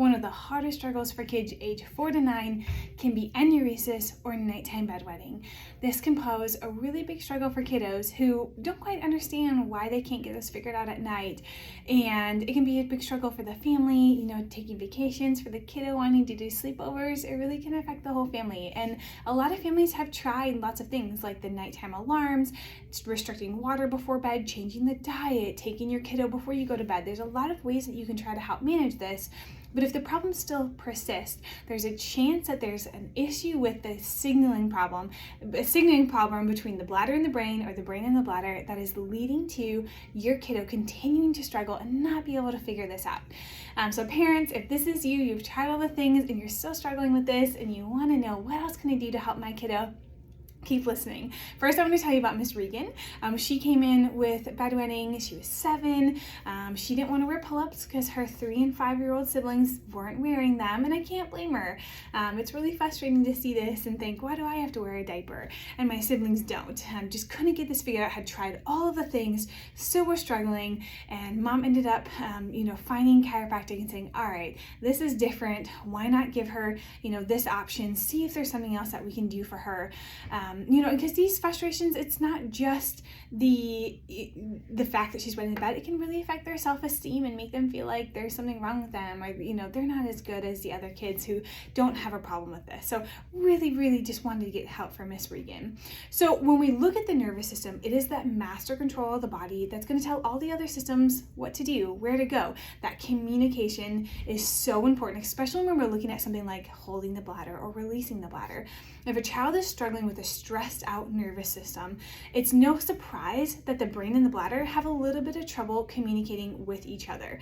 one of the hardest struggles for kids age 4 to 9 can be enuresis or nighttime bedwetting. This can pose a really big struggle for kiddos who don't quite understand why they can't get this figured out at night. And it can be a big struggle for the family, taking vacations, for the kiddo wanting to do sleepovers. It really can affect the whole family. And a lot of families have tried lots of things like the nighttime alarms, restricting water before bed, changing the diet, taking your kiddo before you go to bed. There's a lot of ways that you can try to help manage this. But if the problem still persists, there's a chance that there's an issue with the signaling problem between the bladder and the brain, or the brain and the bladder, that is leading to your kiddo continuing to struggle and not be able to figure this out. So parents, if this is you, you've tried all the things and you're still struggling with this and you want to know what else can I do to help my kiddo, keep listening. First, I want to tell you about Miss Regan. She came in with bedwetting. She was 7. She didn't want to wear pull-ups because her 3 and 5-year-old siblings weren't wearing them, and I can't blame her. It's really frustrating to see this and think, why do I have to wear a diaper and my siblings don't? Just couldn't get this figured out. Had tried all of the things, still were struggling, and mom ended up, finding chiropractic and saying, all right, this is different. Why not give her, this option? See if there's something else that we can do for her. Because these frustrations, it's not just the fact that she's wetting the bed. It can really affect their self-esteem and make them feel like there's something wrong with them, or they're not as good as the other kids who don't have a problem with this. So really just wanted to get help from Miss Regan. So when we look at the nervous system, it is that master control of the body that's going to tell all the other systems what to do, where to go. That communication is so important, especially when we're looking at something like holding the bladder or releasing the bladder. If a child is struggling with a stressed out nervous system, it's no surprise that the brain and the bladder have a little bit of trouble communicating with each other.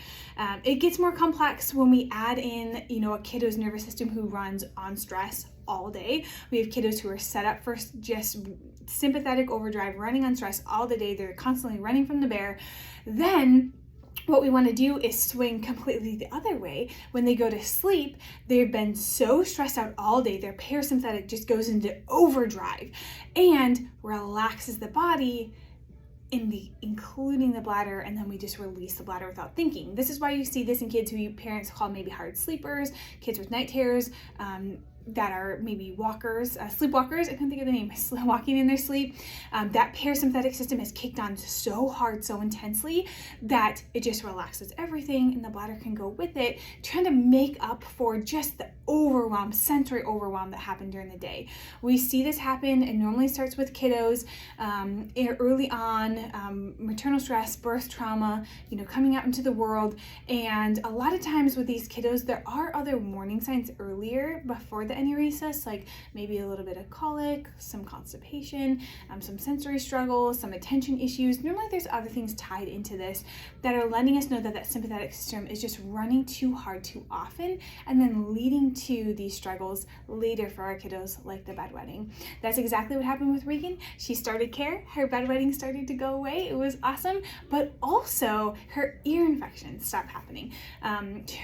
It gets more complex when we add in, a kiddo's nervous system who runs on stress all day. We have kiddos who are set up for just sympathetic overdrive, running on stress all the day. They're constantly running from the bear. Then what we want to do is swing completely the other way. When they go to sleep, they've been so stressed out all day, their parasympathetic just goes into overdrive and relaxes the body, including the bladder, and then we just release the bladder without thinking. This is why you see this in kids who parents call maybe hard sleepers, kids with night terrors, that are maybe walkers, sleepwalkers. I couldn't think of the name. Walking in their sleep. That parasympathetic system is kicked on so hard, so intensely, that it just relaxes everything, and the bladder can go with it, trying to make up for just the overwhelm, sensory overwhelm that happened during the day. We see this happen. It normally starts with kiddos early on, maternal stress, birth trauma, coming out into the world. And a lot of times with these kiddos, there are other warning signs earlier before the enuresis, like maybe a little bit of colic, some constipation, some sensory struggles, some attention issues. Normally there's other things tied into this that are letting us know that that sympathetic system is just running too hard too often, and then leading to these struggles later for our kiddos, like the bedwetting. That's exactly what happened with Regan. She started care, her bedwetting started to go away. It was awesome, but also her ear infections stopped happening.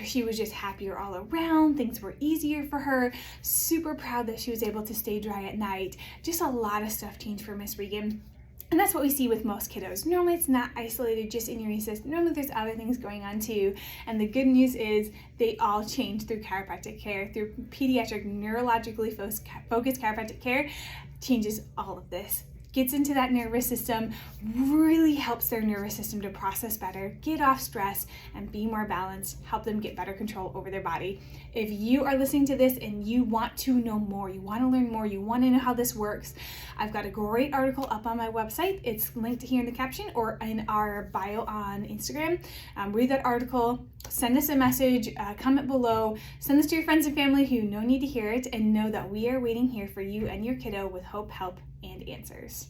She was just happier all around. Things were easier for her. Super proud that she was able to stay dry at night. Just a lot of stuff changed for Miss Regan. And that's what we see with most kiddos. Normally it's not isolated just in enuresis. Normally there's other things going on too. And the good news is they all change through chiropractic care, through pediatric neurologically focused chiropractic care. Changes all of this. Gets into that nervous system, really helps their nervous system to process better, get off stress, and be more balanced, help them get better control over their body. If you are listening to this and you want to know more, you want to learn more, you want to know how this works, I've got a great article up on my website. It's linked here in the caption or in our bio on Instagram. Read that article, send us a message, comment below, send this to your friends and family who need to hear it, and know that we are waiting here for you and your kiddo with hope, help, and answers.